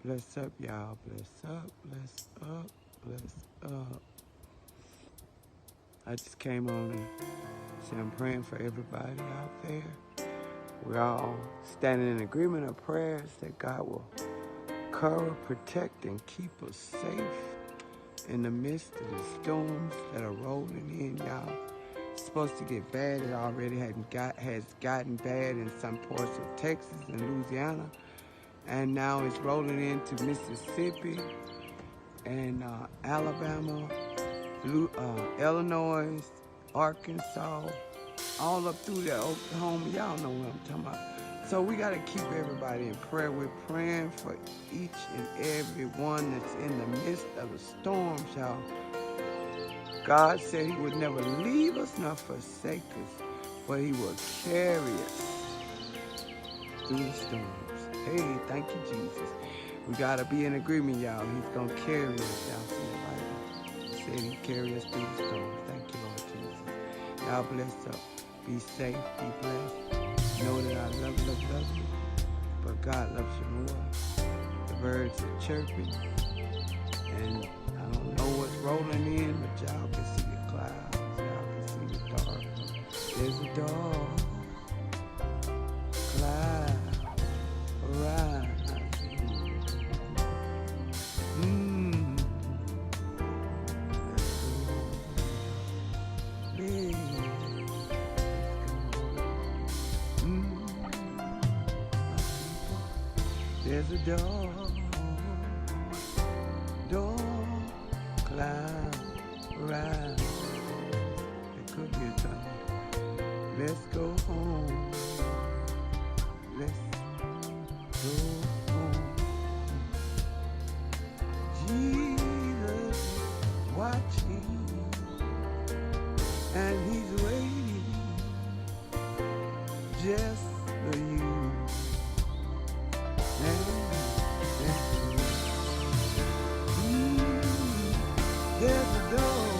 Bless up, y'all. Bless up, bless up, bless up. I just came on and said I'm praying for everybody out there. We're all standing in agreement of prayers that God will cover, protect, and keep us safe in the midst of the storms that are rolling in, y'all. It's supposed to get bad. It already has gotten bad in some parts of Texas and Louisiana. And now it's rolling into Mississippi and Alabama, Illinois, Arkansas, all up through there, Oklahoma. Y'all know what I'm talking about. So we got to keep everybody in prayer. We're praying for each and every one that's in the midst of the storms, y'all. God said he would never leave us nor forsake us, but he will carry us through the storms. Hey, thank you, Jesus. We got to be in agreement, y'all. He's going to carry us down through the Bible. He said he'd carry us through the storms. Thank you, Lord Jesus. Y'all bless up. Be safe. Be blessed. Know that I love you. But God loves you more. The birds are chirping. And I don't know what's rolling in, but y'all can see the clouds. Y'all can see the dark. There's a dark cloud around. There's a dark cloud around. It could be a time. Let's go home. Let's go home. Jesus watching, and he's waiting just for you. There's a door.